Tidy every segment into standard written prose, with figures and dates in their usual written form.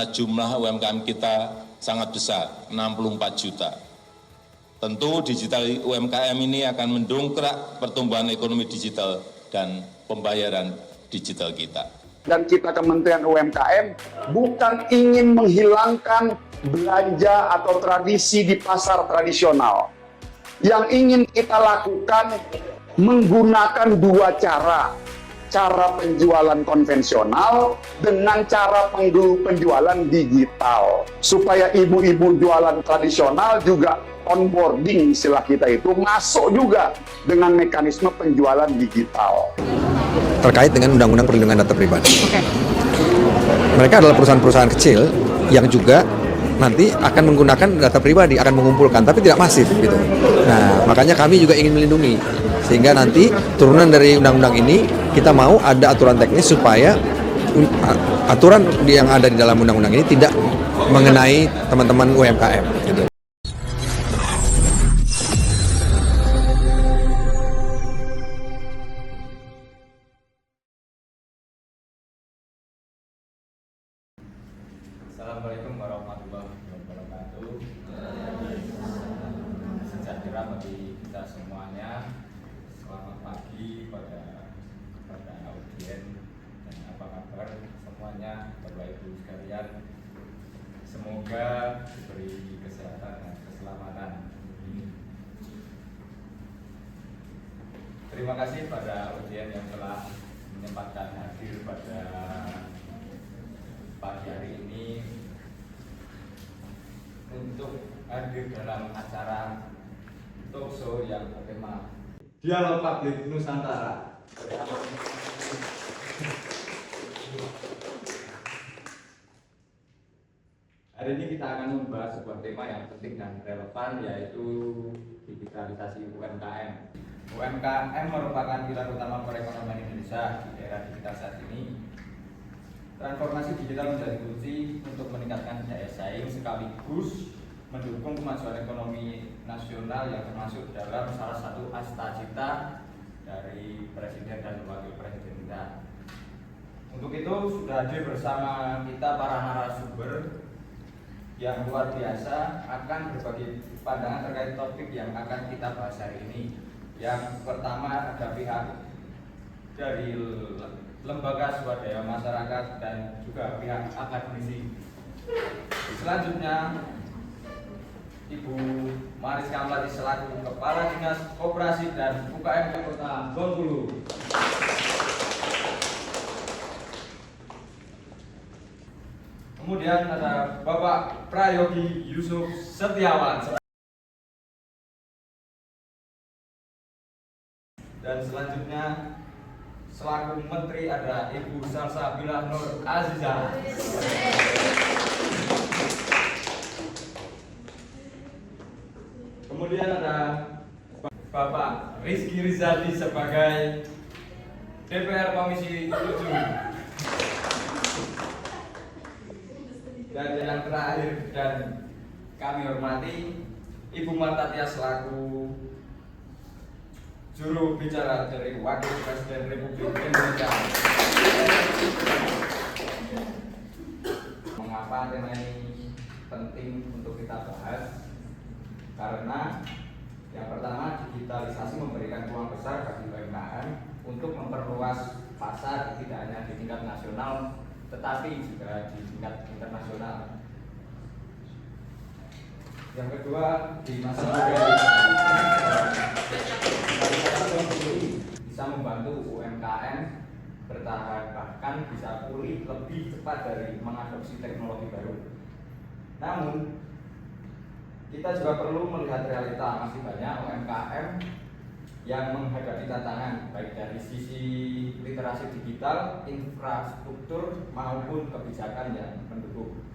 Jumlah UMKM kita sangat besar, 64 juta. Tentu digital UMKM ini akan mendongkrak pertumbuhan ekonomi digital dan pembayaran digital kita. Dan kita Kementerian UMKM bukan ingin menghilangkan belanja atau tradisi di pasar tradisional. Yang ingin kita lakukan menggunakan dua cara. Cara penjualan konvensional dengan cara penjualan digital. Supaya ibu-ibu jualan tradisional juga onboarding istilah kita itu masuk juga dengan mekanisme penjualan digital. Terkait dengan Undang-Undang Perlindungan Data Pribadi. Mereka adalah perusahaan-perusahaan kecil yang juga nanti akan menggunakan data pribadi, akan mengumpulkan, tapi tidak masif gitu. Nah, makanya kami juga ingin melindungi, sehingga nanti turunan dari undang-undang ini kita mau ada aturan teknis supaya aturan yang ada di dalam undang-undang ini tidak mengenai teman-teman UMKM. Gitu. Assalamualaikum warahmatullahi wabarakatuh. Sejahtera bagi kita semuanya. Selamat pagi pada audien dan apa kabar semuanya, Bapak Ibu sekalian. Semoga diberi kesehatan dan keselamatan. Terima kasih pada audien yang telah menyempatkan hadir pada pagi hari ini untuk hadir dalam acara talk show yang bertema Dialog Publik Nusantara. Hari ini kita akan membahas sebuah tema yang penting dan relevan, yaitu digitalisasi UMKM. UMKM merupakan pilar utama perekonomian Indonesia di era digital saat ini. Transformasi digital menjadi kunci untuk meningkatkan daya saing sekaligus mendukung kemajuan ekonomi nasional yang termasuk dalam salah satu cita dari Presiden dan Wakil Presiden kita. Untuk itu sudah hadir bersama kita para narasumber yang luar biasa akan berbagi pandangan terkait topik yang akan kita bahas hari ini. Yang pertama ada pihak dari lembaga swadaya masyarakat dan juga pihak akademisi. Selanjutnya Ibu Mariska Melati selaku Kepala Dinas Koperasi dan UKM Kota Bengkulu. Kemudian ada Bapak Prayogi Yusuf Setiawan. Dan selanjutnya selaku Menteri ada Ibu Salsabila Nur Azizah. Kemudian ada Bapak Rizky Rizaldi sebagai DPR Komisi 7. Dan yang terakhir dan kami hormati Ibu Marta Tias selaku juru bicara dari Wakil Presiden Republik Indonesia. Mengapa tema ini penting untuk kita bahas? Karena yang pertama, digitalisasi memberikan peluang besar bagi UMKM untuk memperluas pasar tidak hanya di tingkat nasional tetapi juga di tingkat internasional. Yang kedua, di masa muda bisa membantu UMKM bertahan bahkan bisa pulih lebih cepat dari mengadopsi teknologi baru. Namun kita juga perlu melihat realita masih banyak UMKM yang menghadapi tantangan baik dari sisi literasi digital, infrastruktur maupun kebijakan yang mendukung.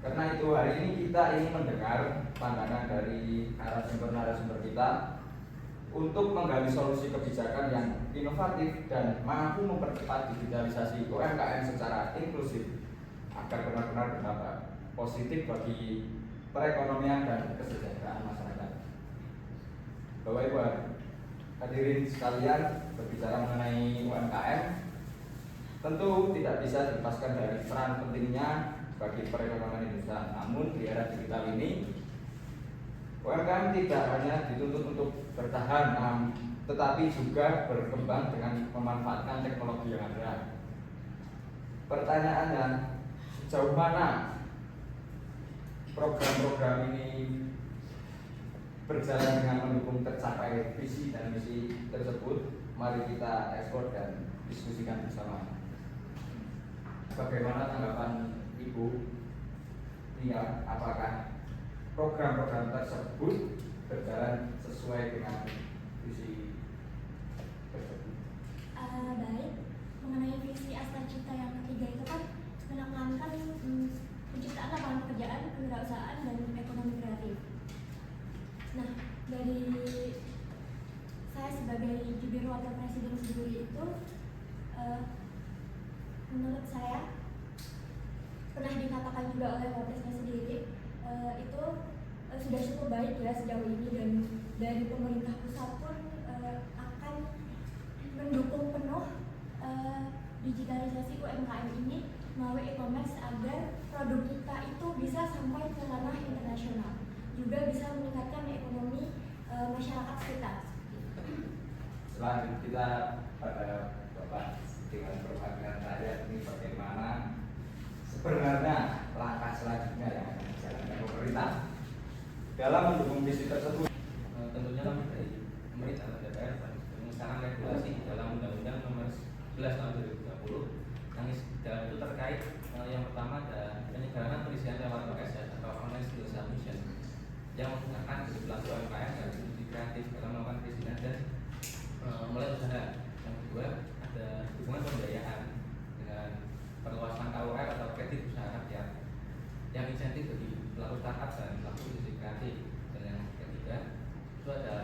Karena itu hari ini kita ingin mendengar pandangan dari narasumber kita untuk menggali solusi kebijakan yang inovatif dan mampu mempercepat digitalisasi UMKM secara inklusif agar benar-benar berdampak positif bagi perekonomian dan kesejahteraan masyarakat. Bapak Ibu hadirin sekalian, berbicara mengenai UMKM, tentu tidak bisa dilepaskan dari peran pentingnya bagi perekonomian Indonesia. Namun di era digital ini, UMKM tidak hanya dituntut untuk bertahan, tetapi juga berkembang dengan memanfaatkan teknologi yang ada. Pertanyaannya, sejauh mana program-program ini berjalan dengan mendukung tercapai visi dan misi tersebut? Mari kita ekspor dan diskusikan bersama. Bagaimana tanggapan Ibu Lia? Apakah program-program tersebut berjalan sesuai dengan visi tersebut? Baik, mengenai visi Asta Cipta yang ketiga itu kan menekankan penciptaan lapangan pekerjaan, kewirausahaan, dan ekonomi kreatif. Nah, dari saya sebagai jubir wakil presiden sendiri itu, menurut saya pernah dikatakan juga oleh wapresnya sendiri, itu sudah cukup baik ya sejauh ini, dan dari pemerintah pusat pun akan mendukung penuh digitalisasi UMKM ini melalui e-commerce agar produk kita itu bisa sampai ke ranah internasional, juga bisa meningkatkan ekonomi masyarakat sekitar. Selanjutnya kita pada Bapak dengan perwakilan rakyat ini, bagaimana sebenarnya langkah selanjutnya yang akan dijalankan pemerintah dalam mendukung visi tersebut? Tentunya lebih dari pemerintah dan DPR mengesahkan regulasi dalam Undang-Undang Nomor 11 Tahun 2020 yang dalam itu terkait yang pertama ada penyederhanaan perizinan lewat OSS atau Online Skill Submission yang menggunakan perilaku UMKM dan industri kreatif dalam melakukan perizinan dan mulai usaha. Yang kedua ada hubungan pembiayaan dengan perluasan KUR atau kredit usaha rakyat yang insentif bagi pelaku startup dan pelaku industri kreatif. Dan yang ketiga itu ada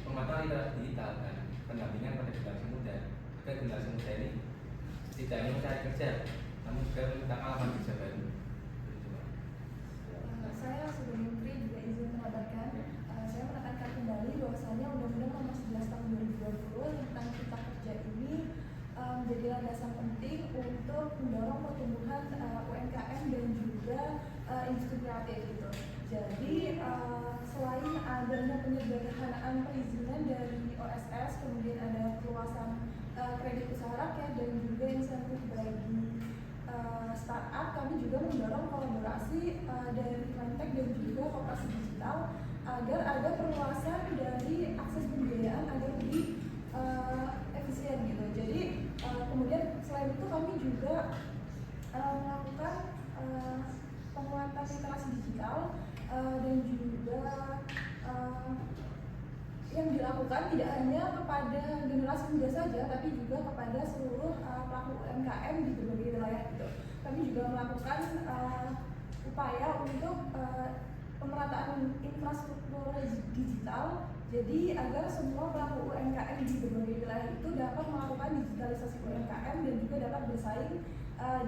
penguatan literasi digital dan pendampingan pada generasi muda agar generasi muda ini tidak hanya mencari kerja namun juga menciptakan lapangan kerja baru. Saya sebagai Menteri juga izin menambahkan, saya menekankan kembali bahwasannya Undang-Undang Nomor 11 Tahun 2020 tentang Cipta Kerja ini menjadi landasan penting untuk mendorong pertumbuhan UMKM dan juga industri kreatif gitu. Jadi selain adanya penyederhanaan perizinan dari OSS, kemudian ada perluasan kredit usaha rakyat dan juga insentif bagi startup, kami juga mendorong kolaborasi dari Fintech dan juga Koperasi Digital agar ada perluasan dari akses pembiayaan agar lebih efisien gitu. Jadi kemudian selain itu kami juga melakukan penguatan literasi digital dan juga yang dilakukan tidak hanya kepada generasi muda saja, tapi juga kepada seluruh pelaku UMKM di berbagai wilayah gitu. Kami juga melakukan upaya untuk pemerataan infrastruktur digital, jadi agar semua pelaku UMKM di berbagai wilayah itu dapat melakukan digitalisasi UMKM dan juga dapat bersaing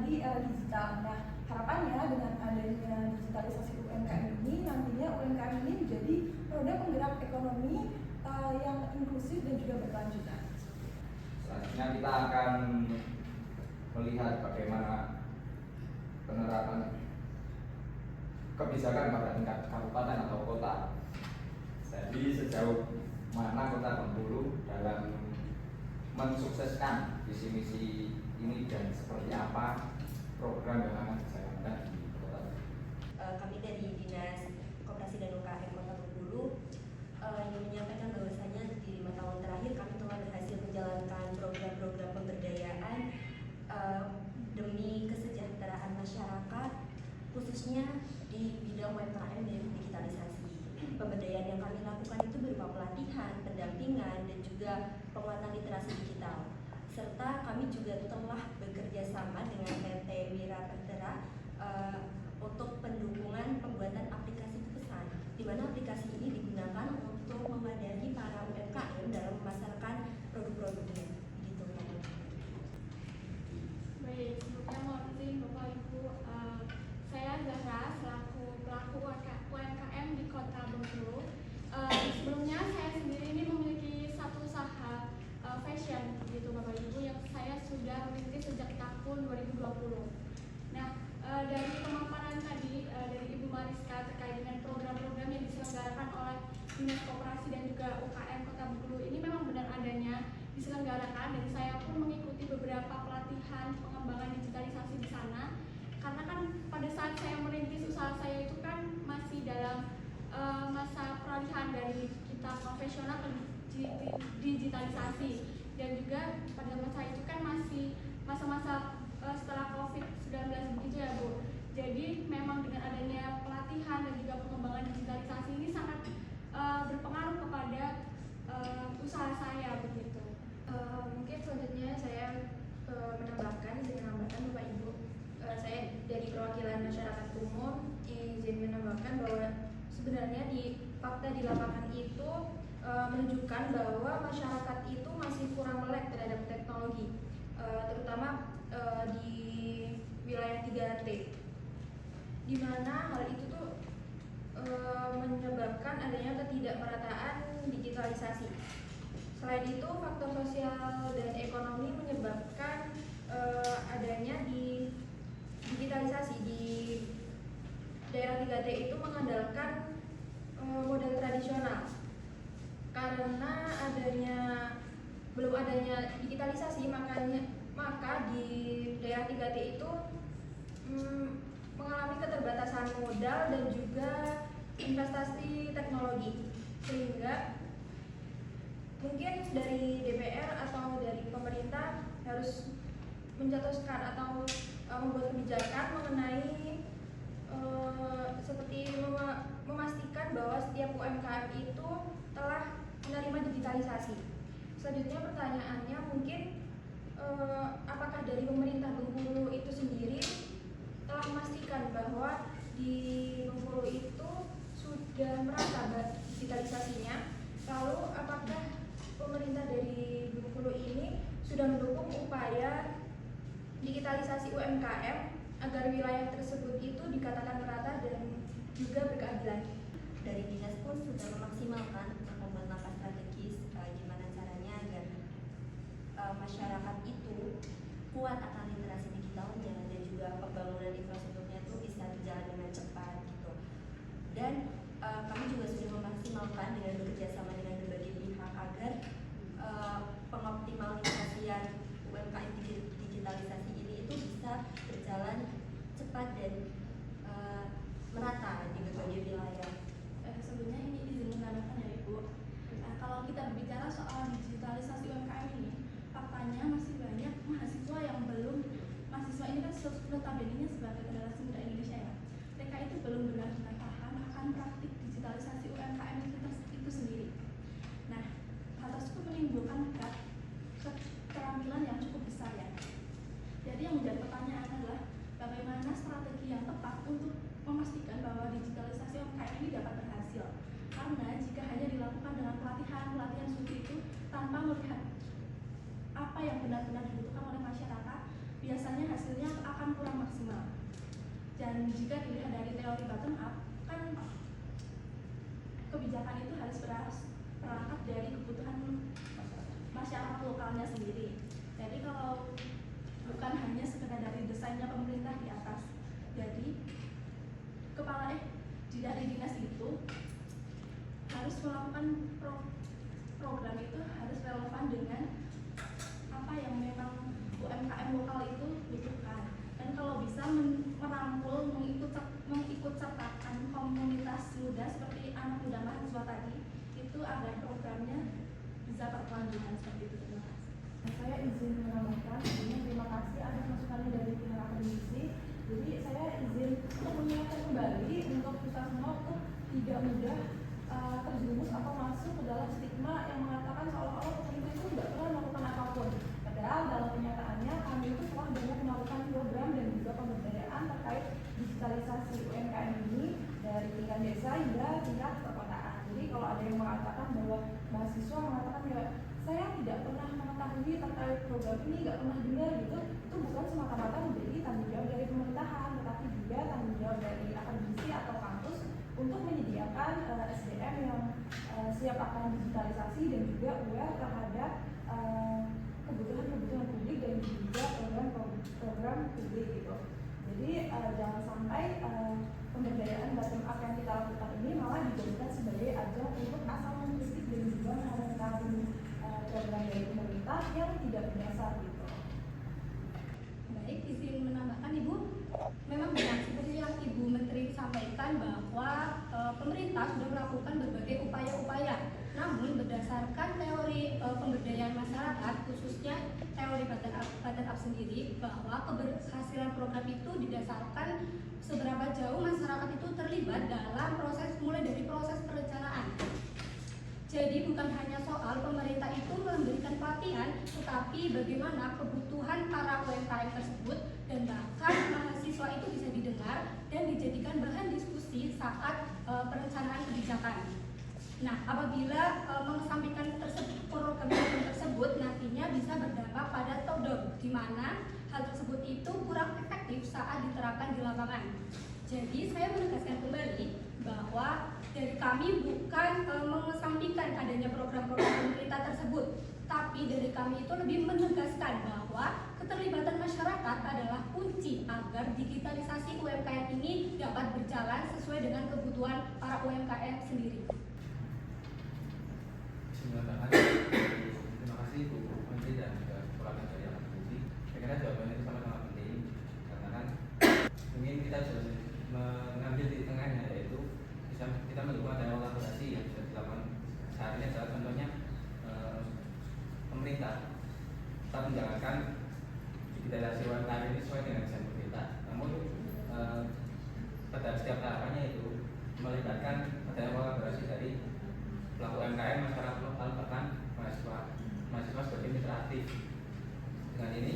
di era digital. Nah, harapannya dengan adanya digitalisasi UMKM ini, nantinya UMKM ini menjadi roda penggerak ekonomi yang inklusif dan juga berkelanjutan. Selanjutnya kita akan melihat bagaimana penerapan kebijakan pada tingkat kabupaten atau kota. Jadi sejauh mana Kota Bengkulu dalam mensukseskan visi misi ini dan seperti apa program yang akan dijalankan di Kota Bengkulu. Kami dari Dinas Koperasi dan UKM Kota Bengkulu ingin menyampaikan bahwasanya di 5 tahun terakhir kami telah berhasil menjalankan program-program pemberdayaan demi kesejahteraan masyarakat, khususnya di bidang UMKM dan digitalisasi. Pemberdayaan yang kami lakukan itu berupa pelatihan, pendampingan, dan juga penguatan literasi digital. Serta kami juga telah bekerja sama dengan PT Mira Tertera untuk pendukungan pembuatan aplikasi pesan, di mana aplikasi ini digunakan untuk memadai para UMKM dalam memasarkan produk-produknya. Begitu, Baik, sebelumnya mohon izin Bapak Ibu, saya Zahra selaku pelaku UMKM di Kota Bengkulu. Sebelumnya saya sendiri ini memiliki satu usaha fashion, gitu Bapak Ibu, yang saya sudah merintis sejak tahun Mariska terkait dengan program-program yang diselenggarakan oleh Dinas Koperasi dan juga UKM Kota Bengkulu ini memang benar adanya diselenggarakan, dan saya pun mengikuti beberapa pelatihan pengembangan digitalisasi di sana. Karena kan pada saat saya merintis usaha saya itu kan masih dalam masa peralihan dari kita profesional ke digitalisasi, dan juga pada masa itu kan masih masa-masa setelah COVID-19 begitu ya Bu. Jadi memang dengan adanya pelatihan dan juga pengembangan digitalisasi ini sangat berpengaruh kepada usaha saya begitu. Mungkin selanjutnya saya menambahkan izin menambahkan Bapak Ibu, saya dari perwakilan masyarakat umum izin menambahkan bahwa sebenarnya di fakta di lapangan itu menunjukkan bahwa masyarakat itu masih kurang melek terhadap teknologi, terutama di wilayah 3T, di mana hal itu tuh menyebabkan adanya ketidakmerataan digitalisasi. Selain itu, faktor sosial dan ekonomi menyebabkan adanya di digitalisasi di daerah 3T itu mengandalkan model tradisional. Karena belum adanya digitalisasi, maka di daerah 3T itu mengalami keterbatasan modal dan juga investasi teknologi, sehingga mungkin dari DPR atau dari pemerintah harus menjatuhkan atau membuat kebijakan mengenai seperti memastikan bahwa setiap UMKM itu telah menerima digitalisasi. Selanjutnya pertanyaannya mungkin apakah dari pemerintah Bengkulu itu sendiri telah memastikan bahwa di Bengkulu itu sudah merata digitalisasinya? Lalu apakah pemerintah dari Bengkulu ini sudah mendukung upaya digitalisasi UMKM agar wilayah tersebut itu dikatakan merata dan juga berkeadilan? Dari dinas pun sudah memaksimalkan untuk membuat langkah strategis gimana caranya agar masyarakat itu kuat akan literasi digitalnya dan juga pembangunan infrastrukturnya itu bisa berjalan dengan cepat gitu. Dan kami juga sudah memaksimalkan dengan bekerjasama dengan berbagai pihak agar pengoptimalisasian UMKM digitalisasi ini itu bisa berjalan cepat dan merata di berbagai wilayah. Sebelumnya ini izin menambahkan ya Ibu. Kalau kita berbicara soal digitalisasi UMKM ini, faktanya masih banyak mahasiswa yang belum, mahasiswa ini kan notabene sebagai generasi muda Indonesia ya, mereka itu belum benar-benar paham akan praktik digitalisasi UMKM itu sendiri. Nah, hal tersebut menimbulkan keterampilan yang cukup besar ya. Jadi yang menjadi pertanyaan adalah bagaimana strategi yang tepat untuk memastikan bahwa digitalisasi UMKM ini dapat berhasil. Karena jika hanya dilakukan dengan pelatihan seperti itu tanpa melihat apa yang benar-benar dibutuhkan oleh masyarakat, biasanya hasilnya akan kurang maksimal. Dan jika dilihat dari teori bottom up, kan kebijakan itu harus berangkat dari kebutuhan masyarakat lokalnya sendiri. Jadi kalau bukan hanya sekedar dari desainnya pemerintah di atas. Jadi dari dinas itu harus melakukan program itu harus relevan dengan apa yang memang UMKM lokal itu butuhkan. Dan kalau bisa merangkul, mengikut sertakan komunitas muda seperti anak muda mahasiswa tadi, itu agar programnya bisa berkelanjutan seperti itu. Terima kasih. Saya izin menambahkan, terima kasih atas masukannya dari pihak akademisi. Jadi saya izin untuk mengingatkan kembali untuk kita semua untuk tidak mudah terjerumus atau masuk ke dalam stigma yang mengatakan seolah-olah pemerintah itu tidak pernah melakukan apapun. Padahal dalam kenyataannya kami itu telah banyak melakukan program dan juga pemberdayaan terkait digitalisasi UMKM ini dari tingkat desa hingga tingkat perkotaan. Jadi kalau ada yang mengatakan bahwa mahasiswa mengatakan ya saya tidak pernah mengetahui terkait program ini, nggak pernah dengar gitu, itu bukan semata-mata menjadi tanggung jawab dari pemerintahan, tetapi juga tanggung jawab dari akademisi atau kampus untuk menyediakan SDM yang siap akan digitalisasi dan juga aware terhadap kebutuhan publik dan juga program publik gitu. Jadi jangan sampai pemberdayaan bottom untuk asal mengkritik dan juga menanggapi program dari pemerintah yang tidak berdasar gitu. Baik, izin menambahkan Ibu. Memang benar seperti yang Ibu Menteri sampaikan bahwa pemerintah sudah melakukan berbagai upaya-upaya. Namun berdasarkan teori pemberdayaan masyarakat, khususnya teori bottom up sendiri, bahwa keberhasilan program itu didasarkan seberapa jauh masyarakat itu terlibat dalam proses, mulai dari proses perencanaan. Jadi bukan hanya soal pemerintah itu memberikan pelatihan, tetapi bagaimana kebutuhan para UMKM tersebut dan bahkan mahasiswa itu bisa didengar dan dijadikan bahan diskusi saat perencanaan kebijakan. Nah, apabila mengesampingkan program tersebut nantinya bisa berdampak pada top down, di mana hal tersebut itu kurang efektif saat diterapkan di lapangan. Jadi saya menegaskan kembali bahwa dari kami bukan mengesampingkan adanya program-program pemerintah tersebut, tapi dari kami itu lebih menegaskan bahwa keterlibatan masyarakat adalah kunci agar digitalisasi UMKM ini dapat berjalan sesuai dengan kebutuhan para UMKM sendiri. Terima kasih Bu Menteri dan juga Kepala dari Akuntansi. Saya kira jawabannya itu sama-sama penting karena kan mungkin kita sudah mengambil di tengahnya, yaitu bisa kita mendukung adanya kolaborasi yang bisa dilakukan saat ini adalah contohnya pemerintah tetap menjalankan digitalisasi UMKM ini sesuai dengan desain pemerintah. Namun pada setiap tahapannya itu melibatkan adanya kolaborasi dari pelaku UMKM, masyarakat lokal, bahkan mahasiswa sebagai mitra aktif. Dengan ini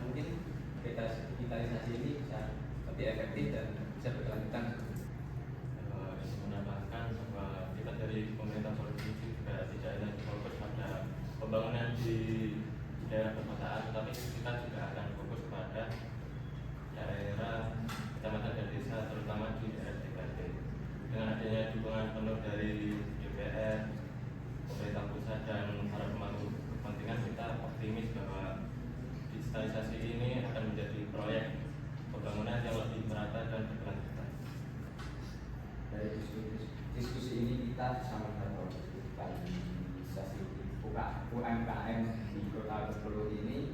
mungkin digitalisasi ini bisa lebih efektif dan bisa berkelanjutan. Menambahkan bahwa kita dari pemerintah provinsi juga tidak hanya fokus pada pembangunan di daerah perkotaan, tetapi kita juga akan fokus pada daerah kecamatan dan desa, terutama di daerah DKT. Dengan adanya dukungan penuh dari DPR, pemerintah pusat dan para pemangku kepentingan, kita optimis bahwa digitalisasi ini akan menjadi proyek pembangunan yang lebih merata dan berkelanjutan. Dari diskusi ini kita bisa melihat bahwa digitalisasi UMKM di Kota Bengkulu ini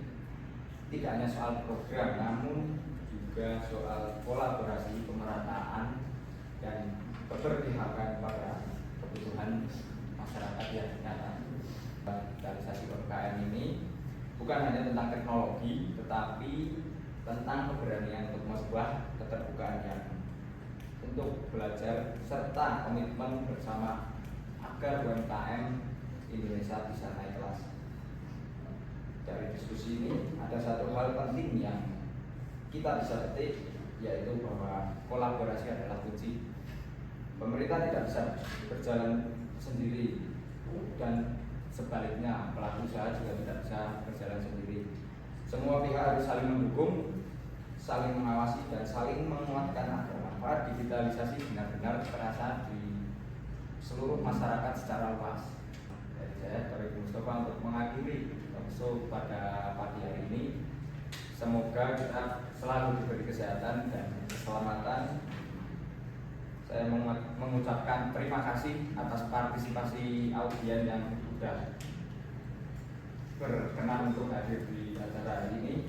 tidak hanya soal program, namun juga soal kolaborasi, pemerataan, dan keberpihakan pada kebutuhan masyarakat yang nyata. Digitalisasi UMKM ini bukan hanya tentang teknologi, tetapi tentang keberanian untuk mengubah keterbukaan yang untuk belajar serta komitmen bersama agar UMKM Indonesia bisa naik kelas. Dari diskusi ini ada satu hal penting yang kita bisa petik, yaitu bahwa kolaborasi adalah kunci. Pemerintah tidak bisa berjalan sendiri dan sebaliknya pelaku usaha juga tidak bisa berjalan sendiri. Semua pihak harus saling mendukung, saling mengawasi dan saling menguatkan agar manfaat digitalisasi benar-benar terasa di seluruh masyarakat secara luas. Dari saya, Dr. Mustafa, untuk mengakhiri talkshow pada pagi hari ini, semoga kita selalu diberi kesehatan dan keselamatan. Saya mengucapkan terima kasih atas partisipasi audien yang sudah berkenan untuk hadir di acara hari ini.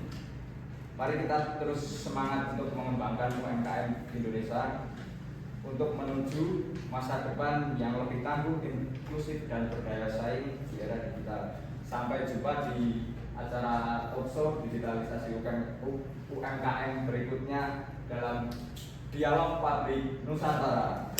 Mari kita terus semangat untuk mengembangkan UMKM Indonesia untuk menuju masa depan yang lebih tangguh, inklusif, dan berdaya saing di era digital. Sampai jumpa di acara talkshow digitalisasi UMKM berikutnya dalam Dialog Pabrik Nusantara.